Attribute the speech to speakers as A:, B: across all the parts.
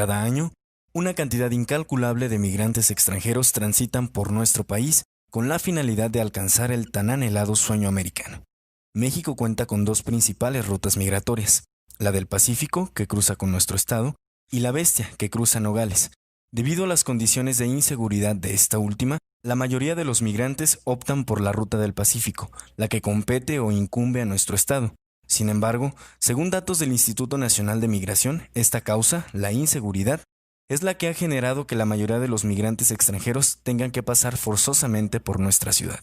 A: Cada año, una cantidad incalculable de migrantes extranjeros transitan por nuestro país con la finalidad de alcanzar el tan anhelado sueño americano. México cuenta con dos principales rutas migratorias, la del Pacífico, que cruza con nuestro estado, y la Bestia, que cruza Nogales. Debido a las condiciones de inseguridad de esta última, la mayoría de los migrantes optan por la ruta del Pacífico, la que compete o incumbe a nuestro estado. Sin embargo, según datos del Instituto Nacional de Migración, esta causa, la inseguridad, es la que ha generado que la mayoría de los migrantes extranjeros tengan que pasar forzosamente por nuestra ciudad.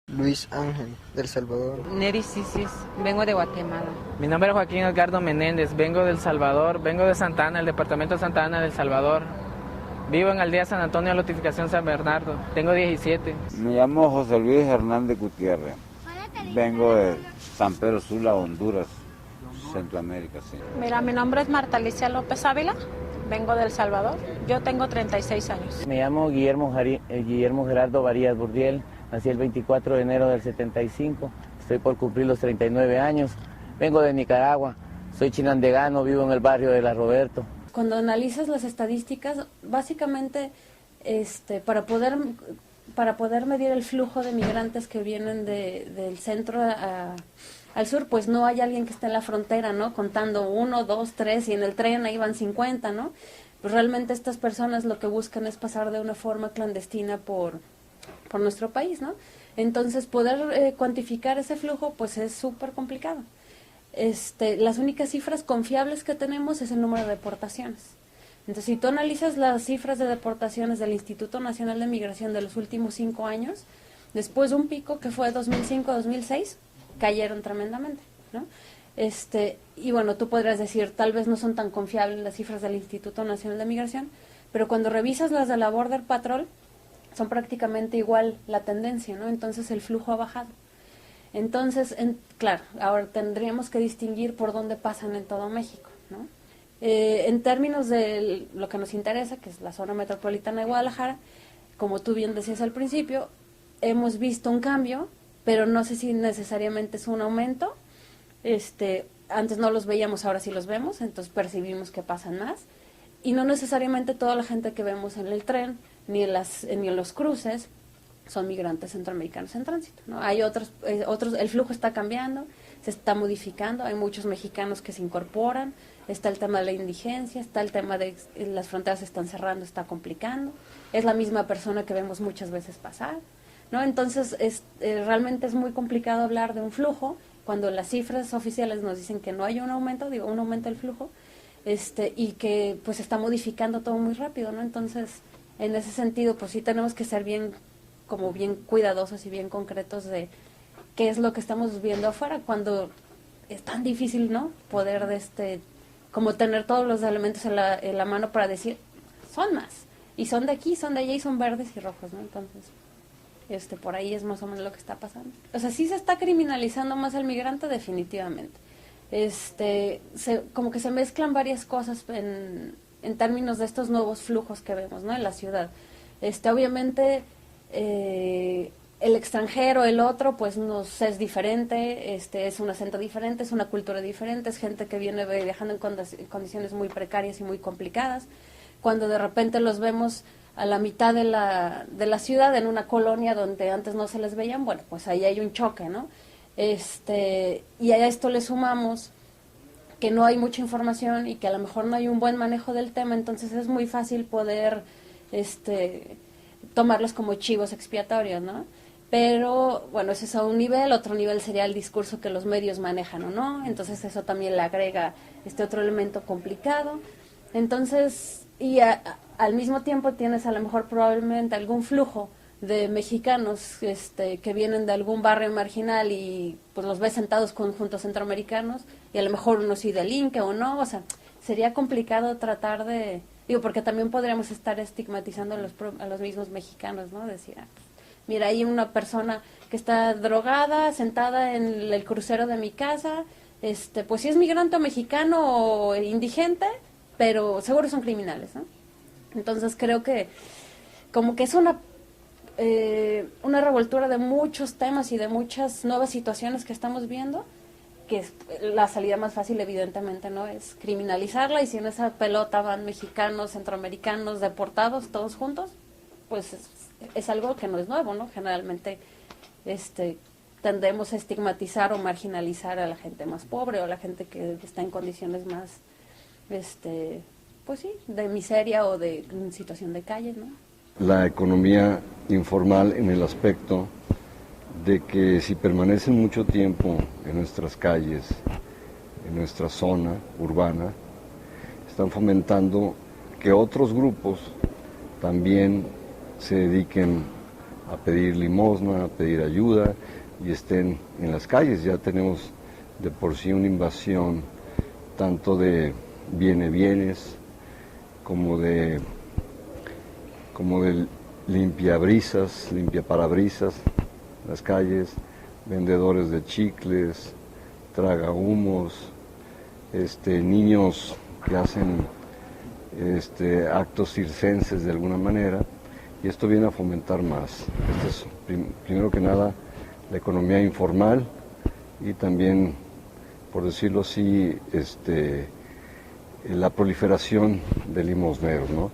B: Luis Ángel, del Salvador.
C: Neri Sisis, vengo de Guatemala.
D: Mi nombre es Joaquín Edgardo Menéndez, vengo del Salvador, vengo de Santa Ana, el departamento de Santa Ana del Salvador. Vivo en Aldea San Antonio, Notificación San Bernardo, tengo 17.
E: Me llamo José Luis Hernández Gutiérrez, vengo de San Pedro Sula, Honduras, Centroamérica, sí.
F: Mira, mi nombre es Marta Alicia López Ávila, vengo del Salvador, yo tengo 36 años.
G: Me llamo Guillermo Gerardo Varías Burdiel, nací el 24 de enero del 75, estoy por cumplir los 39 años, vengo de Nicaragua, soy chinandegano, vivo en el barrio de La Roberto.
H: Cuando analizas las estadísticas, básicamente para poder medir el flujo de migrantes que vienen del centro al sur, pues no hay alguien que esté en la frontera, ¿no? Contando 1, 2, 3 y en el tren ahí van 50, ¿no? Pues realmente estas personas lo que buscan es pasar de una forma clandestina por nuestro país, ¿no? Entonces poder cuantificar ese flujo pues es súper complicado. Las únicas cifras confiables que tenemos es el número de deportaciones. Entonces, si tú analizas las cifras de deportaciones del Instituto Nacional de Migración de los últimos 5 años, después de un pico que fue 2005-2006, cayeron tremendamente, ¿no? Y bueno, tú podrías decir, tal vez no son tan confiables las cifras del Instituto Nacional de Migración, pero cuando revisas las de la Border Patrol, son prácticamente igual la tendencia, ¿no? Entonces, el flujo ha bajado. Entonces, claro, ahora tendríamos que distinguir por dónde pasan en todo México, ¿no? En términos de lo que nos interesa, que es la zona metropolitana de Guadalajara, como tú bien decías al principio, hemos visto un cambio, pero no sé si necesariamente es un aumento. Antes no los veíamos, ahora sí los vemos, entonces percibimos que pasan más. Y no necesariamente toda la gente que vemos en el tren, ni en los cruces, son migrantes centroamericanos en tránsito, ¿no? Hay otros, el flujo está cambiando, se está modificando, hay muchos mexicanos que se incorporan, está el tema de la indigencia, está el tema de las fronteras se están cerrando, está complicando, es la misma persona que vemos muchas veces pasar, ¿no? Entonces, realmente es muy complicado hablar de un flujo, cuando las cifras oficiales nos dicen que no hay un aumento, un aumento del flujo, y que pues está modificando todo muy rápido, ¿no? Entonces, en ese sentido, pues sí tenemos que ser bien cuidadosos y bien concretos de qué es lo que estamos viendo afuera, cuando es tan difícil, ¿no? Poder como tener todos los elementos en la mano para decir, son más, y son de aquí, son de allá, y son verdes y rojos, ¿no? Entonces, por ahí es más o menos lo que está pasando. O sea, sí se está criminalizando más al migrante, definitivamente. Como que se mezclan varias cosas en términos de estos nuevos flujos que vemos, ¿no? En la ciudad. Obviamente, el extranjero, el otro, pues es diferente, es un acento diferente, es una cultura diferente, es gente que viene viajando en condiciones muy precarias y muy complicadas. Cuando de repente los vemos a la mitad de la ciudad, en una colonia donde antes no se les veían, bueno, pues ahí hay un choque, ¿no? Y a esto le sumamos que no hay mucha información y que a lo mejor no hay un buen manejo del tema, entonces es muy fácil poder tomarlos como chivos expiatorios, ¿no? Pero, bueno, ese es a un nivel, otro nivel sería el discurso que los medios manejan o no, entonces eso también le agrega otro elemento complicado. Entonces, y al mismo tiempo tienes a lo mejor probablemente algún flujo de mexicanos que vienen de algún barrio marginal y pues los ves sentados junto a centroamericanos y a lo mejor uno sí delinque o no, o sea, sería complicado tratar de, porque también podríamos estar estigmatizando a los mismos mexicanos, ¿no? Decir, mira, hay una persona que está drogada, sentada en el crucero de mi casa, pues sí es migrante o mexicano o indigente, pero seguro son criminales, ¿no? Entonces creo que como que es una revoltura de muchos temas y de muchas nuevas situaciones que estamos viendo, que la salida más fácil evidentemente no es criminalizarla, y si en esa pelota van mexicanos, centroamericanos, deportados, todos juntos, pues es algo que no es nuevo, ¿no? Generalmente tendemos a estigmatizar o marginalizar a la gente más pobre, o a la gente que está en condiciones más, pues sí, de miseria o de situación de calle, ¿no?
I: La economía informal en el aspecto de que si permanecen mucho tiempo en nuestras calles, en nuestra zona urbana, están fomentando que otros grupos también se dediquen a pedir limosna, a pedir ayuda y estén en las calles. Ya tenemos de por sí una invasión tanto de bienes como de limpiabrisas, limpiaparabrisas, las calles, vendedores de chicles, tragahumos, niños que hacen actos circenses de alguna manera, y esto viene a fomentar más. Esto es, primero que nada, la economía informal y también, por decirlo así, la proliferación de limosneros, ¿no?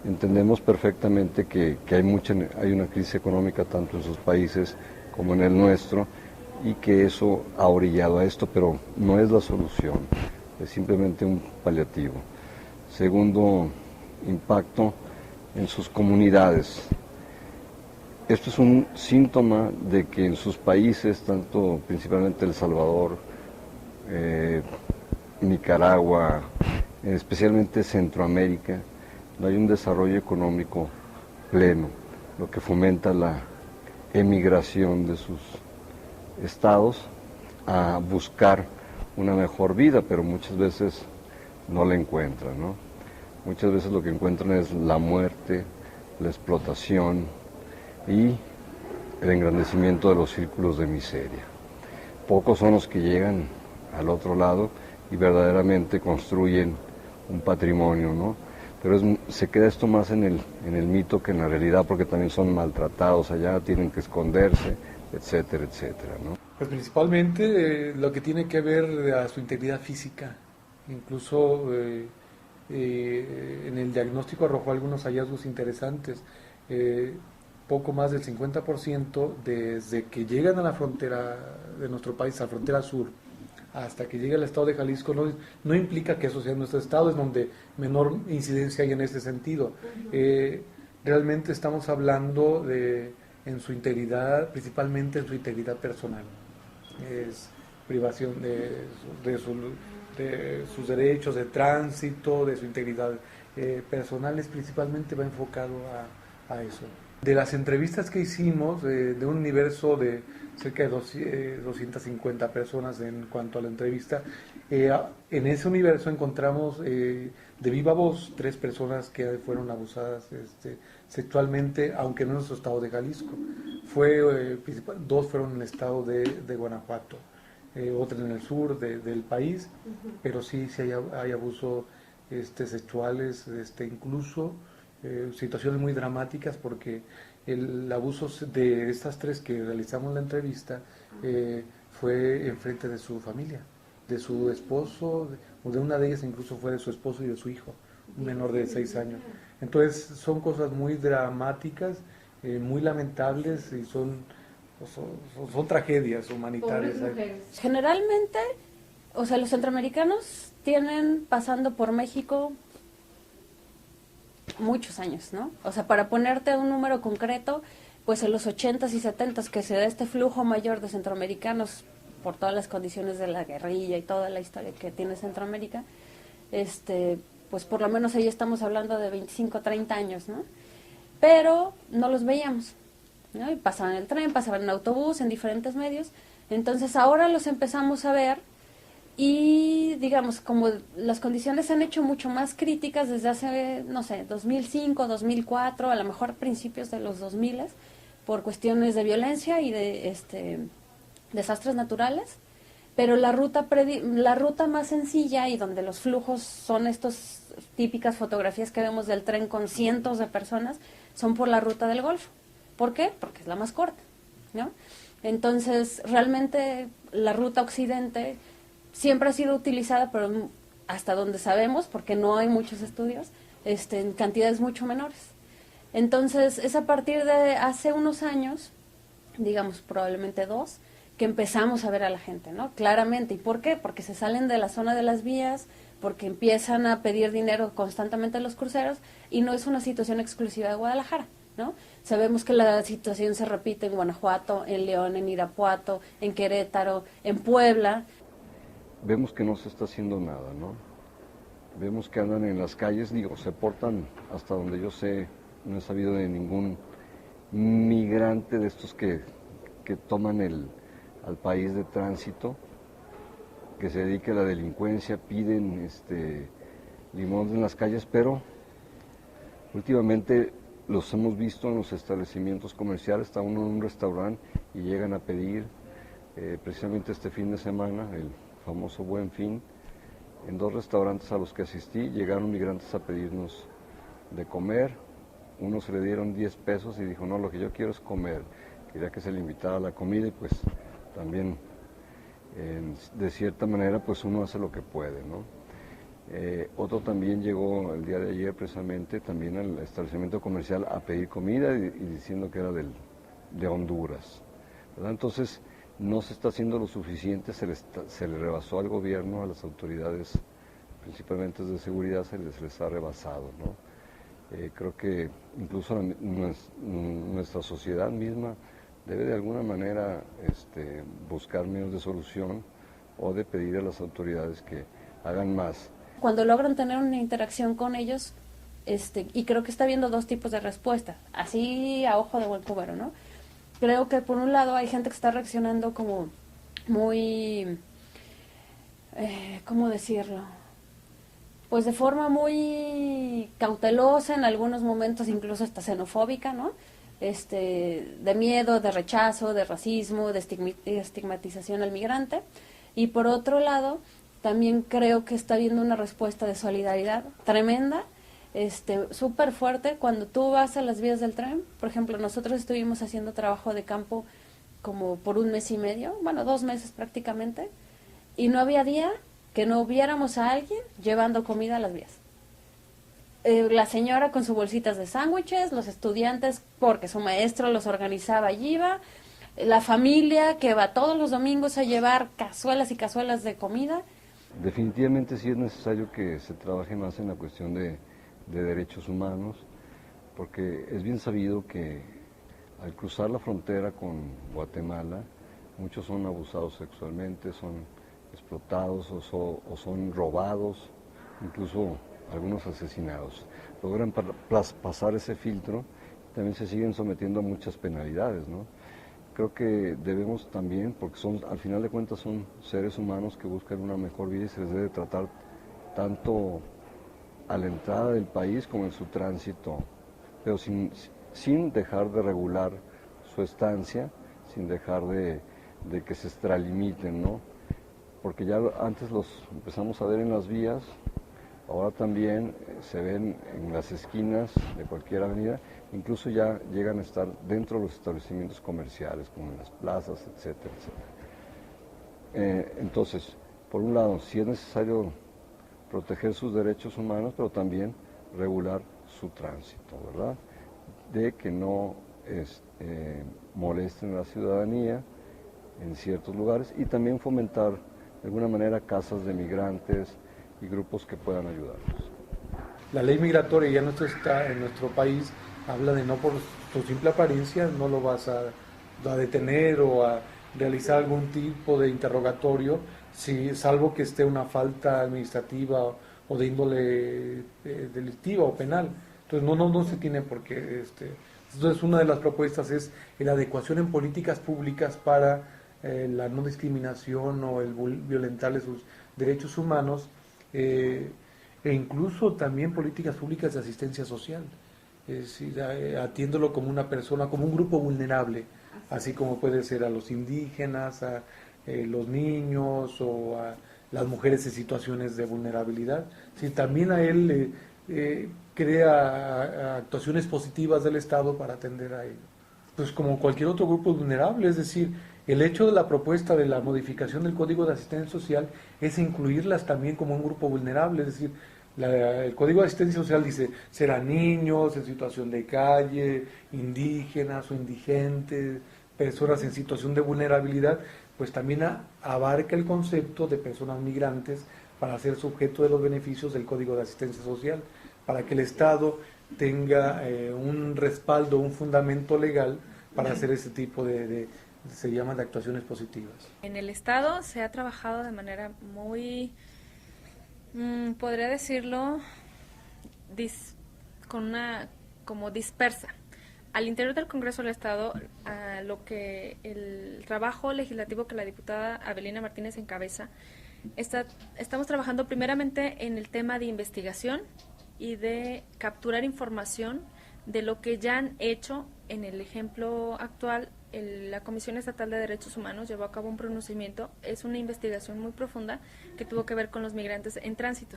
I: Entendemos perfectamente que hay una crisis económica tanto en sus países como en el nuestro, y que eso ha orillado a esto, pero no es la solución, es simplemente un paliativo. Segundo impacto en sus comunidades. Esto es un síntoma de que en sus países, tanto principalmente El Salvador, Nicaragua, especialmente Centroamérica, no hay un desarrollo económico pleno, lo que fomenta la emigración de sus estados a buscar una mejor vida, pero muchas veces no la encuentran, ¿no? Muchas veces lo que encuentran es la muerte, la explotación y el engrandecimiento de los círculos de miseria. Pocos son los que llegan al otro lado y verdaderamente construyen un patrimonio, ¿no? Pero se queda esto más en el mito que en la realidad, porque también son maltratados allá, tienen que esconderse, etcétera, etcétera, ¿no?
J: Pues principalmente lo que tiene que ver a su integridad física. Incluso en el diagnóstico arrojó algunos hallazgos interesantes. Poco más del 50% desde que llegan a la frontera de nuestro país, a la frontera sur, hasta que llegue al estado de Jalisco, no implica que eso sea nuestro estado, es donde menor incidencia hay en ese sentido. Realmente estamos hablando en su integridad, principalmente en su integridad personal. Es privación de sus derechos de tránsito, de su integridad personal, principalmente va enfocado a eso. De las entrevistas que hicimos, de un universo de cerca de 250 personas en cuanto a la entrevista, en ese universo encontramos de viva voz 3 personas que fueron abusadas sexualmente, aunque no en nuestro estado de Jalisco. 2 fueron en el estado de Guanajuato, otra en el sur del país, pero sí hay abuso sexuales, incluso situaciones muy dramáticas, porque el abuso de estas 3 que realizamos la entrevista fue enfrente de su familia, de su esposo, o de una de ellas incluso fue de su esposo y de su hijo, un menor de 6 años. Entonces son cosas muy dramáticas, muy lamentables, y son tragedias humanitarias.
H: Generalmente, o sea, los centroamericanos tienen pasando por México muchos años, ¿no? O sea, para ponerte un número concreto, pues en los 80s y 70s que se da este flujo mayor de centroamericanos por todas las condiciones de la guerrilla y toda la historia que tiene Centroamérica, pues por lo menos ahí estamos hablando de 25, 30 años, ¿no? Pero no los veíamos, ¿no? Y pasaban en el tren, pasaban en autobús, en diferentes medios. Entonces ahora los empezamos a ver, y digamos, como las condiciones se han hecho mucho más críticas desde hace, no sé, 2005, 2004, a lo mejor principios de los 2000, por cuestiones de violencia y de desastres naturales, pero la ruta más sencilla, y donde los flujos son estas típicas fotografías que vemos del tren con cientos de personas, son por la ruta del Golfo. ¿Por qué? Porque es la más corta, ¿no? Entonces, realmente la ruta occidente siempre ha sido utilizada, pero hasta donde sabemos, porque no hay muchos estudios, en cantidades mucho menores. Entonces, es a partir de hace unos años, digamos probablemente 2, que empezamos a ver a la gente, ¿no? Claramente. ¿Y por qué? Porque se salen de la zona de las vías, porque empiezan a pedir dinero constantemente a los cruceros, y no es una situación exclusiva de Guadalajara, ¿no? Sabemos que la situación se repite en Guanajuato, en León, en Irapuato, en Querétaro, en Puebla.
I: Vemos que no se está haciendo nada, ¿no? Vemos que andan en las calles, digo, se portan, hasta donde yo sé, no he sabido de ningún migrante de estos que toman al país de tránsito, que se dedique a la delincuencia, piden limón en las calles, pero últimamente los hemos visto en los establecimientos comerciales, está uno en un restaurante y llegan a pedir, precisamente este fin de semana, el famoso Buen Fin, en 2 restaurantes a los que asistí, llegaron migrantes a pedirnos de comer. Uno se le dieron 10 pesos y dijo, no, lo que yo quiero es comer. Quería que se le invitara a la comida y pues también, de cierta manera, pues uno hace lo que puede, ¿no? Otro también llegó el día de ayer precisamente también al establecimiento comercial a pedir comida y diciendo que era de Honduras, ¿verdad? Entonces, no se está haciendo lo suficiente, se le rebasó al gobierno, a las autoridades, principalmente de seguridad, se les ha rebasado, ¿no? Creo que incluso nuestra sociedad misma debe de alguna manera buscar medios de solución o de pedir a las autoridades que hagan más.
H: Cuando logran tener una interacción con ellos, y creo que está habiendo 2 tipos de respuestas, así a ojo de buen cubero, ¿no? Creo que por un lado hay gente que está reaccionando como muy, ¿cómo decirlo? Pues de forma muy cautelosa, en algunos momentos incluso hasta xenofóbica, ¿no? De miedo, de rechazo, de racismo, de estigmatización al migrante. Y por otro lado, también creo que está habiendo una respuesta de solidaridad tremenda, súper fuerte. Cuando tú vas a las vías del tren, por ejemplo, nosotros estuvimos haciendo trabajo de campo como por 1 mes y medio, bueno, 2 meses prácticamente, y no había día que no viéramos a alguien llevando comida a las vías. La señora con sus bolsitas de sándwiches, los estudiantes porque su maestro los organizaba y iba, la familia que va todos los domingos a llevar cazuelas y cazuelas de comida.
I: Definitivamente sí es necesario que se trabaje más en la cuestión de derechos humanos, porque es bien sabido que al cruzar la frontera con Guatemala, muchos son abusados sexualmente, son explotados o son robados, incluso algunos asesinados. Logran pasar ese filtro, también se siguen sometiendo a muchas penalidades, ¿no? Creo que debemos también, porque al final de cuentas son seres humanos que buscan una mejor vida y se les debe tratar tanto a la entrada del país como en su tránsito, pero sin dejar de regular su estancia, sin dejar de que se extralimiten, ¿no? Porque ya antes los empezamos a ver en las vías, ahora también se ven en las esquinas de cualquier avenida, incluso ya llegan a estar dentro de los establecimientos comerciales, como en las plazas, etcétera, etcétera. Entonces, por un lado, sí es necesario proteger sus derechos humanos, pero también regular su tránsito, ¿verdad? De que no molesten a la ciudadanía en ciertos lugares y también fomentar de alguna manera casas de migrantes y grupos que puedan ayudarlos.
J: La ley migratoria ya no está en nuestro país, habla de no por tu simple apariencia, no lo vas a detener o a realizar algún tipo de interrogatorio, salvo que esté una falta administrativa o de índole delictiva o penal. Entonces no se tiene por qué. Entonces una de las propuestas es la adecuación en políticas públicas para la no discriminación o el violentarle sus derechos humanos, e incluso también políticas públicas de asistencia social, es decir, atiéndolo como una persona, como un grupo vulnerable, así como puede ser a los indígenas, a los niños o a las mujeres en situaciones de vulnerabilidad. Sí, también a él crea actuaciones positivas del Estado para atender a ello. pues como cualquier otro grupo vulnerable, es decir, el hecho de la propuesta de la modificación del Código de Asistencia Social es incluirlas también como un grupo vulnerable, es decir, el Código de Asistencia Social dice, serán niños en situación de calle, indígenas o indigentes, personas en situación de vulnerabilidad, pues también abarca el concepto de personas migrantes para ser sujeto de los beneficios del Código de Asistencia Social, para que el Estado tenga un respaldo, un fundamento legal para hacer ese tipo se llaman de actuaciones positivas.
K: En el Estado se ha trabajado de manera muy, podría decirlo, como dispersa. Al interior del Congreso del Estado, lo que el trabajo legislativo que la diputada Avelina Martínez encabeza, estamos trabajando primeramente en el tema de investigación y de capturar información de lo que ya han hecho. En el ejemplo actual, la Comisión Estatal de Derechos Humanos llevó a cabo un pronunciamiento, es una investigación muy profunda que tuvo que ver con los migrantes en tránsito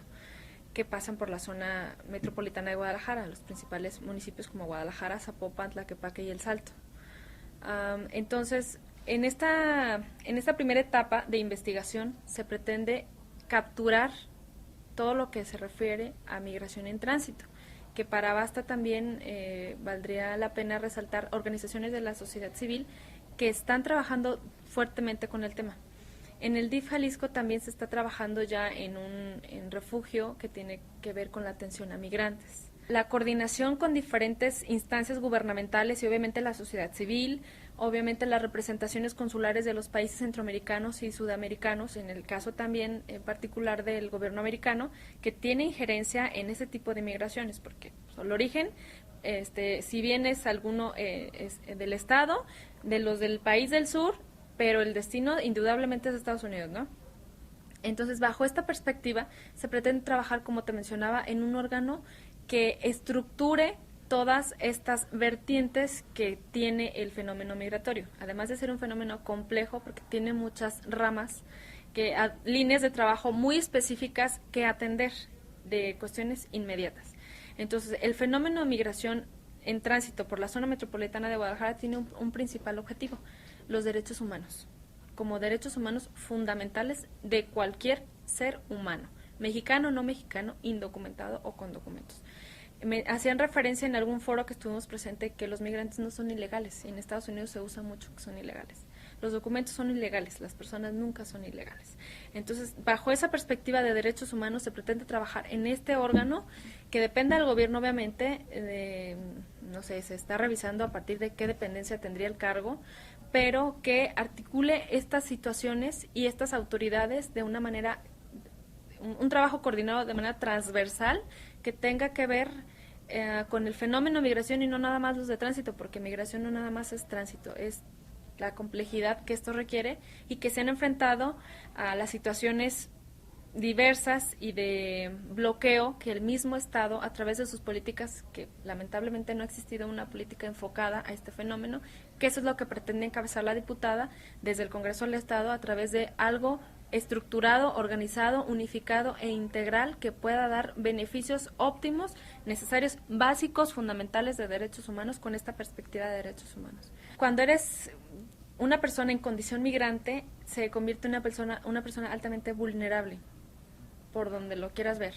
K: que pasan por la zona metropolitana de Guadalajara, los principales municipios como Guadalajara, Zapopan, Tlaquepaque y El Salto. Entonces, en esta primera etapa de investigación se pretende capturar todo lo que se refiere a migración en tránsito, que para basta también valdría la pena resaltar organizaciones de la sociedad civil que están trabajando fuertemente con el tema. En el DIF Jalisco también se está trabajando ya en un refugio que tiene que ver con la atención a migrantes. La coordinación con diferentes instancias gubernamentales y obviamente la sociedad civil, obviamente las representaciones consulares de los países centroamericanos y sudamericanos, en el caso también en particular del gobierno americano, que tiene injerencia en ese tipo de migraciones, porque el origen, si bien es alguno es del Estado, de los del país del sur, pero el destino indudablemente es Estados Unidos, ¿no? Entonces, bajo esta perspectiva, se pretende trabajar, como te mencionaba, en un órgano que estructure todas estas vertientes que tiene el fenómeno migratorio, además de ser un fenómeno complejo porque tiene muchas ramas, líneas de trabajo muy específicas que atender de cuestiones inmediatas. Entonces, el fenómeno de migración en tránsito por la zona metropolitana de Guadalajara tiene un principal objetivo: los derechos humanos, como derechos humanos fundamentales de cualquier ser humano, mexicano, no mexicano, indocumentado o con documentos. Me hacían referencia en algún foro que estuvimos presente que los migrantes no son ilegales, y en Estados Unidos se usa mucho que son ilegales. Los documentos son ilegales, las personas nunca son ilegales. Entonces, bajo esa perspectiva de derechos humanos se pretende trabajar en este órgano que depende del gobierno, obviamente, no sé, se está revisando a partir de qué dependencia tendría el cargo, pero que articule estas situaciones y estas autoridades de una manera, un trabajo coordinado de manera transversal que tenga que ver con el fenómeno migración y no nada más los de tránsito, porque migración no nada más es tránsito, es la complejidad que esto requiere y que se han enfrentado a las situaciones diversas y de bloqueo que el mismo Estado, a través de sus políticas, que lamentablemente no ha existido una política enfocada a este fenómeno, que eso es lo que pretende encabezar la diputada desde el Congreso del Estado a través de algo estructurado, organizado, unificado e integral que pueda dar beneficios óptimos, necesarios, básicos, fundamentales de derechos humanos con esta perspectiva de derechos humanos. Cuando eres una persona en condición migrante, se convierte en una persona altamente vulnerable, por donde lo quieras ver.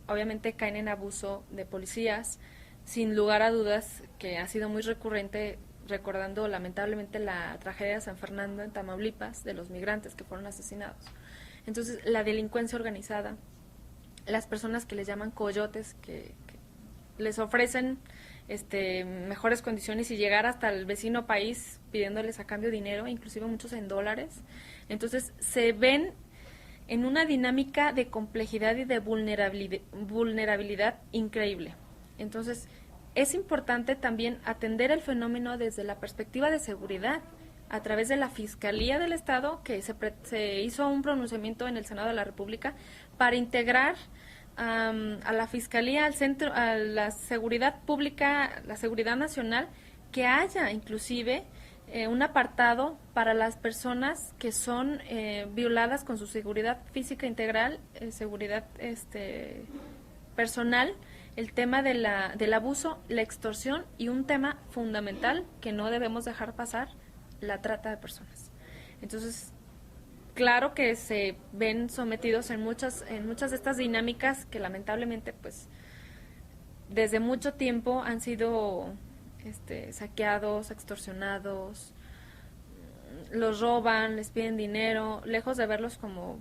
K: Obviamente caen en abuso de policías, sin lugar a dudas, que ha sido muy recurrente, recordando lamentablemente la tragedia de San Fernando en Tamaulipas, de los migrantes que fueron asesinados. Entonces, la delincuencia organizada, las personas que les llaman coyotes, que les ofrecen mejores condiciones y llegar hasta el vecino país pidiéndoles a cambio dinero, inclusive muchos en dólares. Entonces, se ven en una dinámica de complejidad y de vulnerabilidad increíble. Entonces, es importante también atender el fenómeno desde la perspectiva de seguridad, a través de la Fiscalía del Estado, que se hizo un pronunciamiento en el Senado de la República para integrar a la Fiscalía, al centro, a la seguridad pública, la seguridad nacional, que haya inclusive un apartado para las personas que son violadas con su seguridad física integral, seguridad personal, el tema del abuso, la extorsión y un tema fundamental que no debemos dejar pasar, la trata de personas. Entonces, claro que se ven sometidos en muchas de estas dinámicas que lamentablemente pues desde mucho tiempo han sido saqueados, extorsionados, los roban, les piden dinero, lejos de verlos como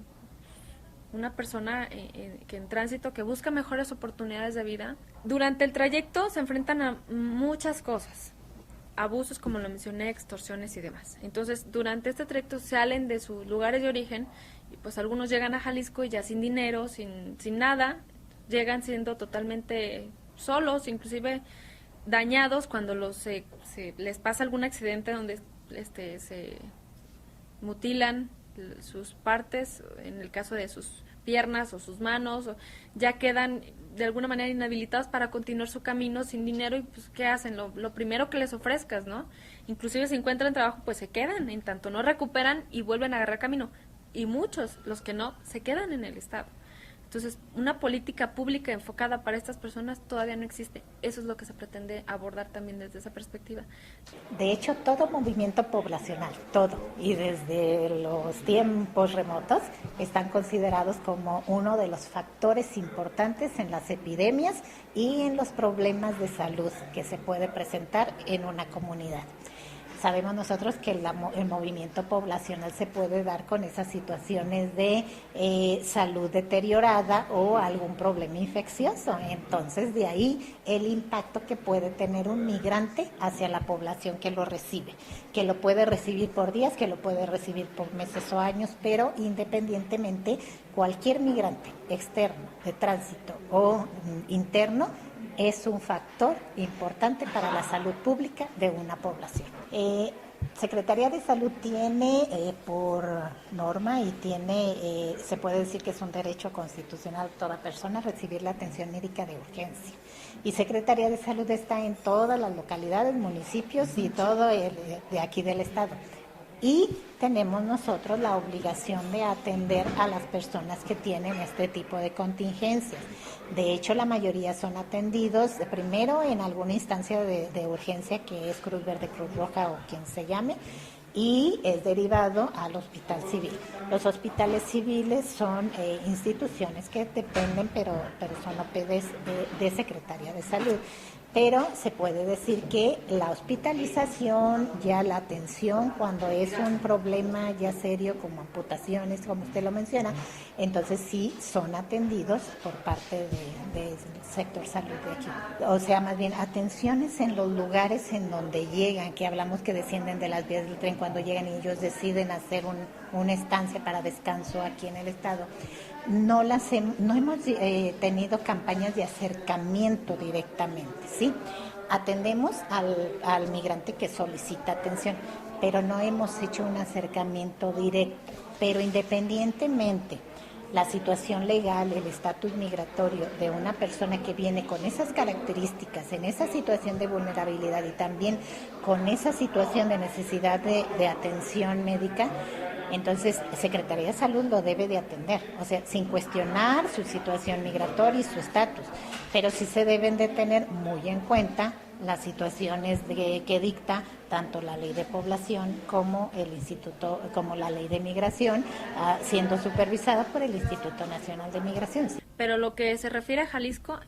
K: una persona que en tránsito, que busca mejores oportunidades de vida. Durante el trayecto se enfrentan a muchas cosas, abusos como lo mencioné, extorsiones y demás. Entonces, durante este trayecto salen de sus lugares de origen y pues algunos llegan a Jalisco y ya sin dinero, sin nada, llegan siendo totalmente solos, inclusive dañados cuando les pasa algún accidente donde se mutilan sus partes, en el caso de sus piernas o sus manos, ya quedan de alguna manera inhabilitados para continuar su camino sin dinero y pues ¿qué hacen? Lo primero que les ofrezcas, ¿no? Inclusive si encuentran trabajo pues se quedan, en tanto no recuperan y vuelven a agarrar camino, y muchos, los que no, se quedan en el estado. Entonces, una política pública enfocada para estas personas todavía no existe. Eso es lo que se pretende abordar también desde esa perspectiva.
L: De hecho, todo movimiento poblacional, todo, y desde los tiempos remotos, están considerados como uno de los factores importantes en las epidemias y en los problemas de salud que se puede presentar en una comunidad. Sabemos nosotros que el movimiento poblacional se puede dar con esas situaciones de salud deteriorada o algún problema infeccioso. Entonces, de ahí el impacto que puede tener un migrante hacia la población que lo recibe, que lo puede recibir por días, que lo puede recibir por meses o años, pero independientemente, cualquier migrante externo, de tránsito o interno, es un factor importante para la salud pública de una población. Secretaría de Salud tiene por norma y se puede decir que es un derecho constitucional de toda persona recibir la atención médica de urgencia. Y Secretaría de Salud está en todas las localidades, municipios y todo de aquí del estado. Y tenemos nosotros la obligación de atender a las personas que tienen este tipo de contingencias. De hecho, la mayoría son atendidos primero en alguna instancia de urgencia que es Cruz Verde, Cruz Roja o quien se llame, y es derivado al hospital civil. Los hospitales civiles son instituciones que dependen, pero son OPDs de Secretaría de Salud. Pero se puede decir que la hospitalización, ya la atención, cuando es un problema ya serio como amputaciones, como usted lo menciona, entonces sí son atendidos por parte del sector salud de aquí. O sea, más bien atenciones en los lugares en donde llegan, que hablamos que descienden de las vías del tren cuando llegan y ellos deciden hacer una estancia para descanso aquí en el estado. No hemos tenido campañas de acercamiento directamente, ¿sí? Atendemos al migrante que solicita atención, pero no hemos hecho un acercamiento directo. Pero independientemente la situación legal, el estatus migratorio de una persona que viene con esas características, en esa situación de vulnerabilidad y también con esa situación de necesidad de atención médica, entonces Secretaría de Salud lo debe de atender, o sea, sin cuestionar su situación migratoria y su estatus, pero sí se deben de tener muy en cuenta las situaciones que dicta tanto la ley de población como como la ley de migración, siendo supervisada por el Instituto Nacional de Migración.
K: Pero lo que se refiere a Jalisco,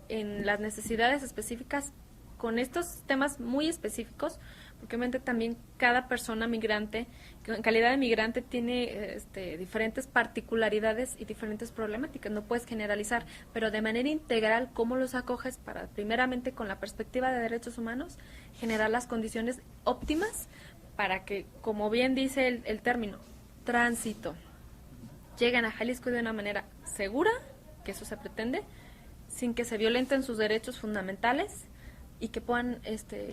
K: en las necesidades específicas, con estos temas muy específicos, porque obviamente también cada persona migrante, en calidad de migrante, tiene diferentes particularidades y diferentes problemáticas. No puedes generalizar, pero de manera integral, ¿cómo los acoges para, primeramente, con la perspectiva de derechos humanos, generar las condiciones óptimas para que, como bien dice el término, tránsito, lleguen a Jalisco de una manera segura, que eso se pretende, sin que se violenten sus derechos fundamentales y que puedan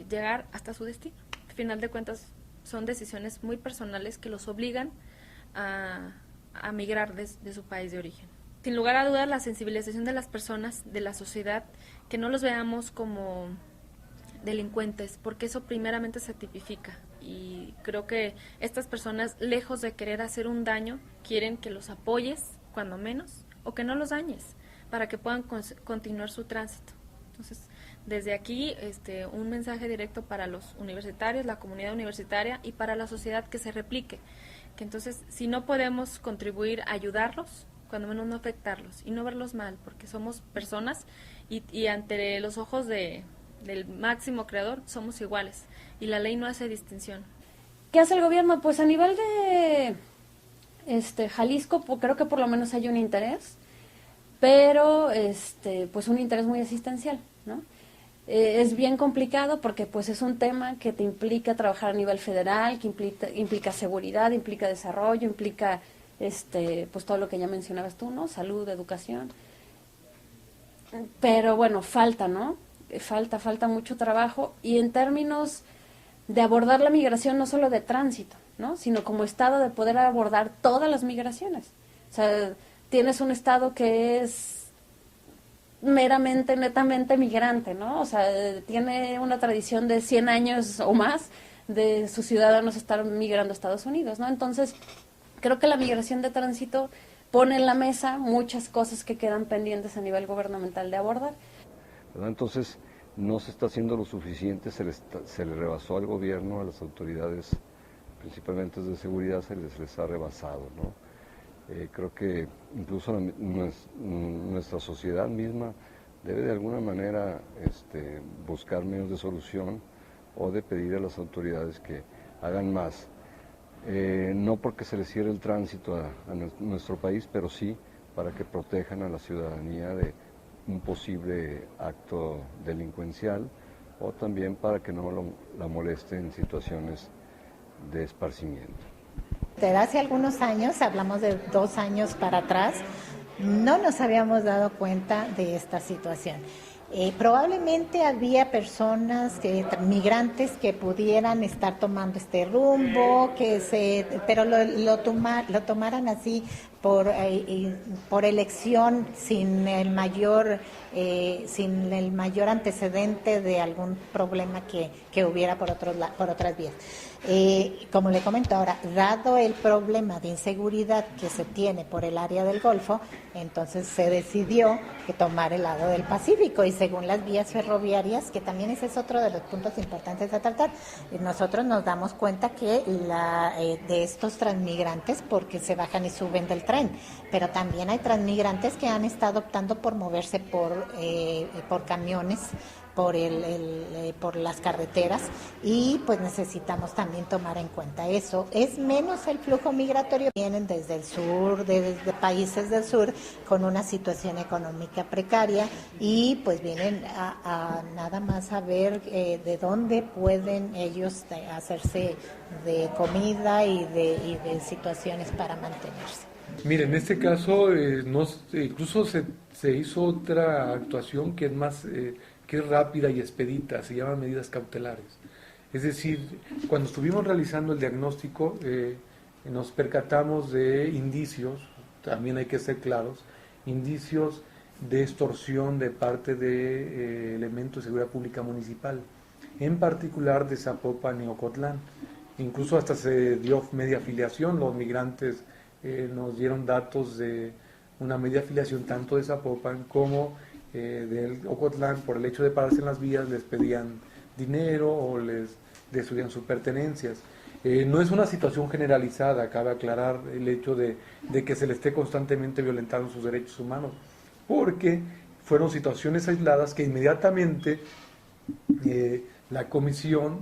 K: llegar hasta su destino? Al final de cuentas, son decisiones muy personales que los obligan a migrar de su país de origen. Sin lugar a dudas, la sensibilización de las personas, de la sociedad, que no los veamos como delincuentes, porque eso primeramente se tipifica. Y creo que estas personas, lejos de querer hacer un daño, quieren que los apoyes, cuando menos, o que no los dañes, para que puedan continuar su tránsito. Entonces, desde aquí, un mensaje directo para los universitarios, la comunidad universitaria y para la sociedad que se replique. Que entonces, si no podemos contribuir a ayudarlos, cuando menos no afectarlos y no verlos mal, porque somos personas y ante los ojos del máximo creador somos iguales y la ley no hace distinción.
H: ¿Qué hace el gobierno? Pues a nivel de Jalisco, creo que por lo menos hay un interés, pero pues un interés muy asistencial, ¿no? Es bien complicado porque pues es un tema que te implica trabajar a nivel federal, que implica seguridad, implica desarrollo, implica pues todo lo que ya mencionabas tú, ¿no? Salud, educación. Pero bueno, falta, ¿no? Falta mucho trabajo, y en términos de abordar la migración no solo de tránsito, ¿no? Sino como estado de poder abordar todas las migraciones. O sea, tienes un estado que es meramente, netamente migrante, ¿no? O sea, tiene una tradición de 100 años o más de sus ciudadanos estar migrando a Estados Unidos, ¿no? Entonces, creo que la migración de tránsito pone en la mesa muchas cosas que quedan pendientes a nivel gubernamental de abordar.
I: ¿Verdad? Entonces, no se está haciendo lo suficiente, se le rebasó al gobierno, a las autoridades, principalmente de seguridad, se les ha rebasado, ¿no? Creo que incluso nuestra sociedad misma debe de alguna manera buscar medios de solución o de pedir a las autoridades que hagan más. No porque se les cierre el tránsito a nuestro país, pero sí para que protejan a la ciudadanía de un posible acto delincuencial, o también para que no la molesten en situaciones de esparcimiento.
L: Desde hace algunos años, hablamos de 2 años para atrás, no nos habíamos dado cuenta de esta situación. Probablemente había personas, migrantes, que pudieran estar tomando este rumbo, pero lo tomaran así por elección, sin el mayor antecedente de algún problema que hubiera por otras vías. Como le comento ahora, dado el problema de inseguridad que se tiene por el área del Golfo, entonces se decidió que tomar el lado del Pacífico, y según las vías ferroviarias, que también ese es otro de los puntos importantes a tratar, nosotros nos damos cuenta que de estos transmigrantes, porque se bajan y suben del tren, pero también hay transmigrantes que han estado optando por moverse por camiones, por las carreteras, y pues necesitamos también tomar en cuenta eso. Es menos el flujo migratorio, vienen desde el sur, desde países del sur con una situación económica precaria, y pues vienen a nada más a ver de dónde pueden ellos hacerse de comida y de situaciones para mantenerse.
J: Mire, en este caso incluso se hizo otra actuación que es más que es rápida y expedita, se llaman medidas cautelares. Es decir, cuando estuvimos realizando el diagnóstico, nos percatamos de indicios, también hay que ser claros, indicios de extorsión de parte de elementos de seguridad pública municipal, en particular de Zapopan y Ocotlán. Incluso hasta se dio media afiliación, los migrantes nos dieron datos de una media afiliación tanto de Zapopan como del Ocotlán. Por el hecho de pararse en las vías les pedían dinero o les destruían sus pertenencias. No es una situación generalizada, cabe aclarar el hecho de que se le esté constantemente violentando sus derechos humanos, porque fueron situaciones aisladas que inmediatamente la comisión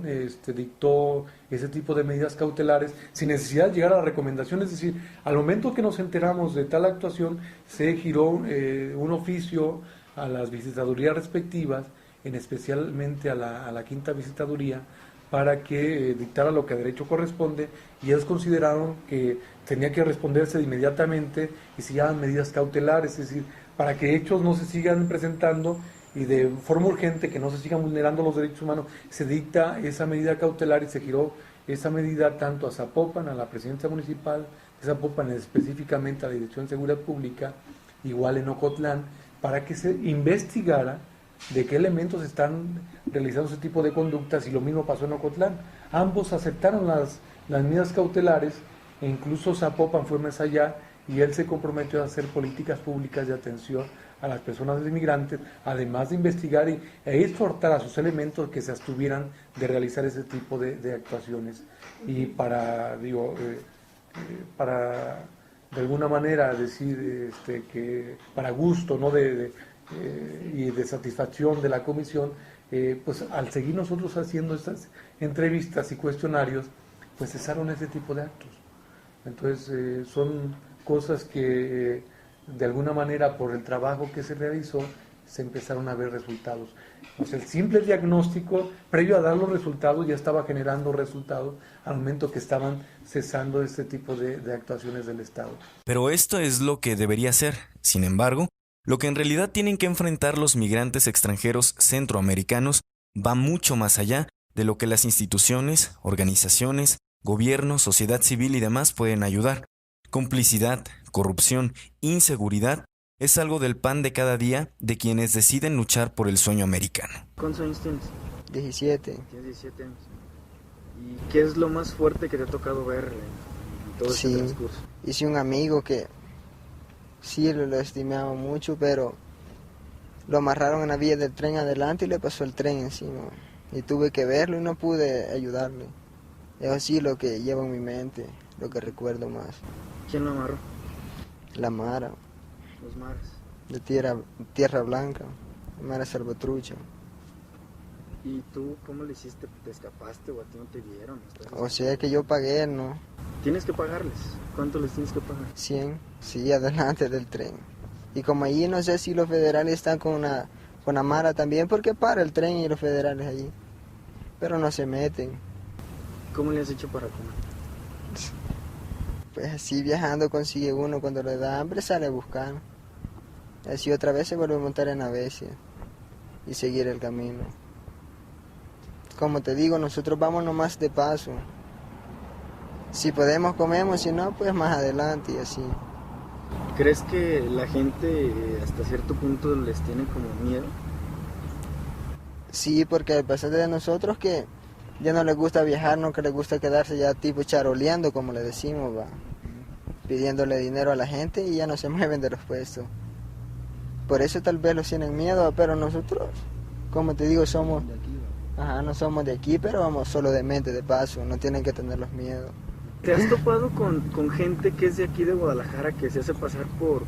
J: dictó ese tipo de medidas cautelares sin necesidad de llegar a la recomendación. Es decir, al momento que nos enteramos de tal actuación, se giró un oficio a las visitadurías respectivas, especialmente a la quinta visitaduría, para que dictara lo que a derecho corresponde, y ellos consideraron que tenía que responderse inmediatamente y se llaman medidas cautelares, es decir, para que hechos no se sigan presentando y de forma urgente, que no se sigan vulnerando los derechos humanos, se dicta esa medida cautelar y se giró esa medida tanto a Zapopan, a la presidencia municipal de Zapopan, específicamente a la Dirección de Seguridad Pública, igual en Ocotlán, para que se investigara de qué elementos están realizando ese tipo de conductas, y lo mismo pasó en Ocotlán. Ambos aceptaron las medidas cautelares, e incluso Zapopan fue más allá y él se comprometió a hacer políticas públicas de atención a las personas inmigrantes, además de investigar e exhortar a sus elementos que se abstuvieran de realizar ese tipo de actuaciones. Y para de alguna manera decir que para gusto, ¿no?, y de satisfacción de la comisión, pues al seguir nosotros haciendo estas entrevistas y cuestionarios, pues cesaron ese tipo de actos. Entonces son cosas que de alguna manera por el trabajo que se realizó se empezaron a ver resultados. Entonces el simple diagnóstico previo a dar los resultados ya estaba generando resultados al momento que estaban cesando este tipo de actuaciones del Estado.
A: Pero esto es lo que debería ser. Sin embargo, lo que en realidad tienen que enfrentar los migrantes extranjeros centroamericanos va mucho más allá de lo que las instituciones, organizaciones, gobiernos, sociedad civil y demás pueden ayudar. Complicidad, corrupción, inseguridad es algo del pan de cada día de quienes deciden luchar por el sueño americano.
B: ¿Cuántos años tienes? 17.
M: Tienes 17 años. ¿Y qué es lo más fuerte que te ha tocado ver en todo este transcurso?
B: Hice un amigo que sí lo estimaba mucho, pero lo amarraron en la vía del tren adelante y le pasó el tren encima. Y tuve que verlo y no pude ayudarle. Es así lo que llevo en mi mente, lo que recuerdo más.
M: ¿Quién lo amarró?
B: La Mara.
M: Los mares.
B: De Tierra Blanca, Mara Salvatrucha.
M: ¿Y tú cómo le hiciste? ¿Te escapaste o a ti no te vieron?
B: O sea que yo pagué, ¿no?
M: ¿Tienes que pagarles? ¿Cuánto les tienes que pagar?
B: 100, sí, adelante del tren. Y como allí no sé si los federales están con la Mara también, porque para el tren y los federales allí. Pero no se meten.
M: ¿Cómo le has hecho para comer?
B: Pues así viajando consigue uno, cuando le da hambre sale a buscar. Así otra vez se vuelve a montar en la bestia y seguir el camino. Como te digo, nosotros vamos nomás de paso. Si podemos comemos, si no, pues más adelante y así.
M: ¿Crees que la gente hasta cierto punto les tiene como miedo?
B: Sí, porque a pesar de nosotros que ya no les gusta viajar, no que les gusta quedarse ya tipo charoleando, como le decimos, va, pidiéndole dinero a la gente y ya no se mueven de los puestos. Por eso tal vez los tienen miedo, pero nosotros, como te digo, somos, no somos de aquí, pero vamos solo de mente, de paso, no tienen que tener los miedos.
M: ¿Te has topado con gente que es de aquí de Guadalajara que se hace pasar por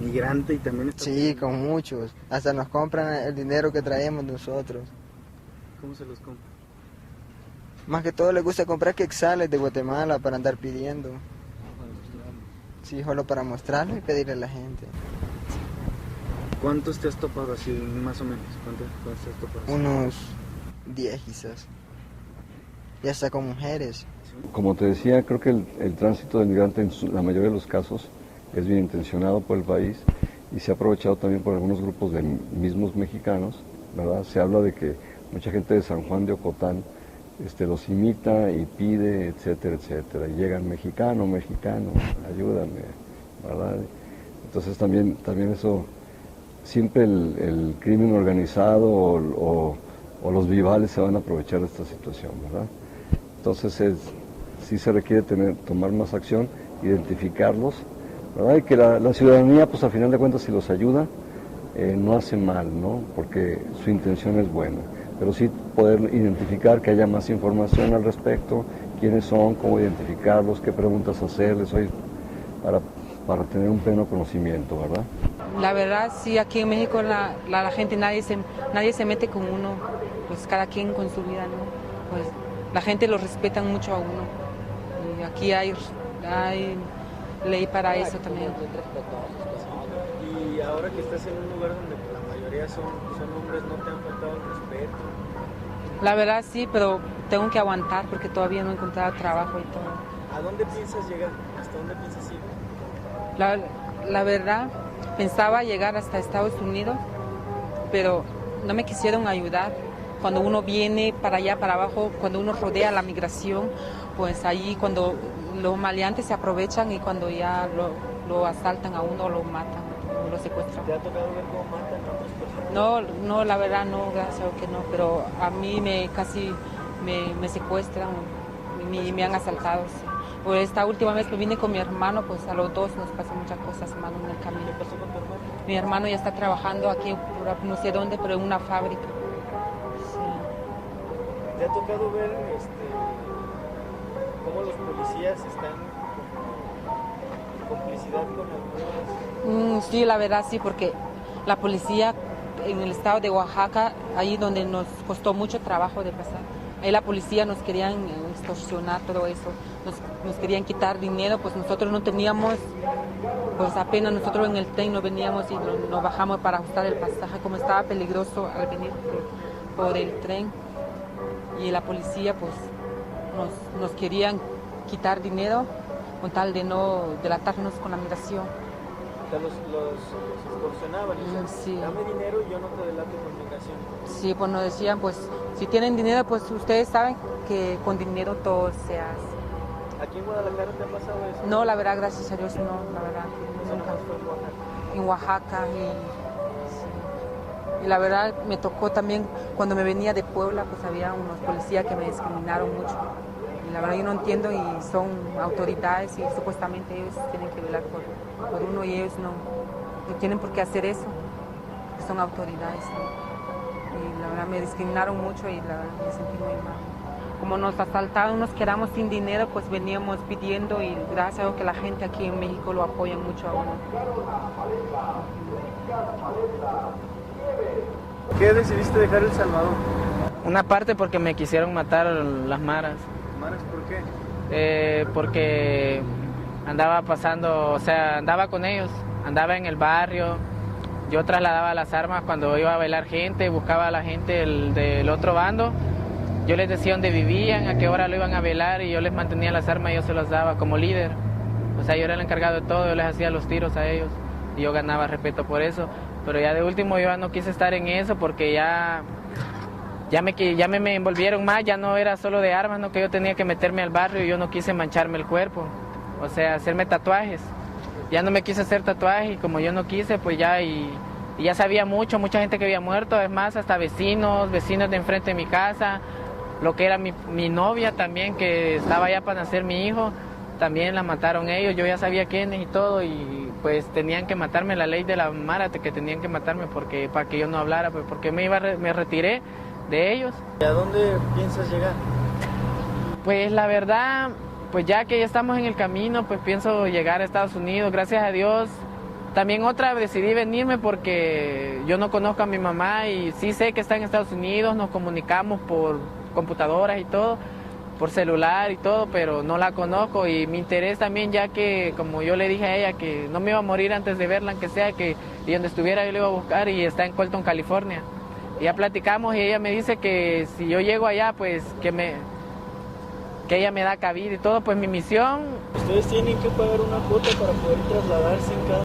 M: migrante y también está...
B: Sí, con muchos, hasta nos compran el dinero que traemos nosotros.
M: ¿Cómo se los compran?
B: Más que todo les gusta comprar quetzales de Guatemala para andar pidiendo. Sí, solo para mostrarlo y pedirle a la gente.
M: ¿Cuántos te has topado así, más o menos? ¿Cuántos te has topado así?
B: Unos 10 quizás. Y hasta con mujeres.
I: Como te decía, creo que el tránsito de migrante en la mayoría de los casos es bien intencionado por el país y se ha aprovechado también por algunos grupos de mismos mexicanos, ¿verdad? Se habla de que mucha gente de San Juan de Ocotán los imita y pide, etcétera, etcétera. Y llegan mexicano, ayúdame, ¿verdad? Entonces también eso, siempre el crimen organizado o los vivales se van a aprovechar de esta situación, ¿verdad? Entonces sí se requiere tomar más acción, identificarlos, ¿verdad? Y que la ciudadanía, pues a final de cuentas, si los ayuda, no hace mal, ¿no? Porque su intención es buena. Pero sí poder identificar, que haya más información al respecto, quiénes son, cómo identificarlos, qué preguntas hacerles, para tener un pleno conocimiento, ¿verdad?
C: La verdad, sí, aquí en México la gente, nadie se mete con uno, pues cada quien con su vida, ¿no? Pues la gente lo respeta mucho a uno. Y aquí hay ley para eso también.
M: Y ahora que estás en un lugar donde la mayoría son hombres, ¿no te han faltado el respeto?
C: La verdad sí, pero tengo que aguantar porque todavía no he encontrado trabajo y todo.
M: ¿A dónde piensas llegar? ¿Hasta dónde piensas ir?
C: La verdad, pensaba llegar hasta Estados Unidos, pero no me quisieron ayudar. Cuando uno viene para allá, para abajo, cuando uno rodea la migración, pues ahí cuando los maleantes se aprovechan y cuando ya lo asaltan a uno, lo matan, lo secuestran.
M: ¿Te ha tocado ver cómo matan a otras personas?
C: No, la verdad no, gracias a Dios que no, pero a mí casi me secuestran y me han asaltado. Sí. Pues esta última vez que vine con mi hermano, pues a los dos nos pasó muchas cosas malas en el camino.
M: ¿Qué pasó con tu hermano?
C: Mi hermano ya está trabajando aquí, no sé dónde, pero en una fábrica. Sí.
M: ¿Te ha tocado ver cómo los policías están en complicidad con algunas?
C: Sí, la verdad sí, porque la policía en el estado de Oaxaca, ahí donde nos costó mucho trabajo de pasar, ahí la policía nos querían extorsionar todo eso, nos querían quitar dinero, pues nosotros no teníamos, pues apenas nosotros en el tren nos veníamos y nos bajamos para ajustar el pasaje, como estaba peligroso al venir por el tren, y la policía pues nos querían quitar dinero con tal de no delatarnos con la migración.
M: O sea, los extorsionaban,
C: sí.
M: Dame dinero y yo no te delato con migración.
C: Sí, pues nos decían, pues si tienen dinero, pues ustedes saben que con dinero todo se hace.
M: ¿Aquí en Guadalajara te ha pasado eso?
C: No, la verdad, gracias a Dios, no, la verdad. Nunca. En Oaxaca y la verdad me tocó también cuando me venía de Puebla, pues había unos policías que me discriminaron mucho. Y la verdad yo no entiendo y son autoridades y supuestamente ellos tienen que velar por uno y ellos no tienen por qué hacer eso, porque son autoridades, ¿no? Y la verdad me discriminaron mucho y la verdad me sentí muy mal. Como nos asaltaron, nos quedamos sin dinero, pues veníamos pidiendo y gracias a Dios que la gente aquí en México lo apoya mucho a uno.
M: ¿Qué decidiste dejar El Salvador?
D: Una parte porque me quisieron matar las maras.
M: ¿Maras por qué?
D: Porque andaba pasando, o sea, andaba con ellos, andaba en el barrio. Yo trasladaba las armas cuando iba a bailar gente, buscaba a la gente del otro bando. Yo les decía dónde vivían, a qué hora lo iban a velar y yo les mantenía las armas y yo se las daba como líder. O sea, yo era el encargado de todo, yo les hacía los tiros a ellos y yo ganaba respeto por eso. Pero ya de último yo ya no quise estar en eso porque ya me envolvieron más, ya no era solo de armas, no, que yo tenía que meterme al barrio y yo no quise mancharme el cuerpo, o sea, hacerme tatuajes. Ya no me quise hacer tatuajes y como yo no quise, pues ya y ya sabía mucha gente que había muerto, es más, hasta vecinos de enfrente de mi casa, lo que era mi novia también, que estaba ya para nacer mi hijo, también la mataron ellos, yo ya sabía quiénes y todo, y pues tenían que matarme, la ley de la Mara, que tenían que matarme porque para que yo no hablara, pues porque me retiré de ellos.
M: ¿Y a dónde piensas llegar?
D: Pues la verdad, pues ya que ya estamos en el camino, pues pienso llegar a Estados Unidos, gracias a Dios. También decidí venirme porque yo no conozco a mi mamá y sí sé que está en Estados Unidos, nos comunicamos por computadoras y todo, por celular y todo, pero no la conozco y mi interés también, ya que como yo le dije a ella que no me iba a morir antes de verla, aunque sea, y donde estuviera yo le iba a buscar, y está en Colton, California. Y ya platicamos y ella me dice que si yo llego allá, pues que ella me da cabida y todo, pues mi misión.
M: ¿Ustedes tienen que pagar una cuota para poder trasladarse en cada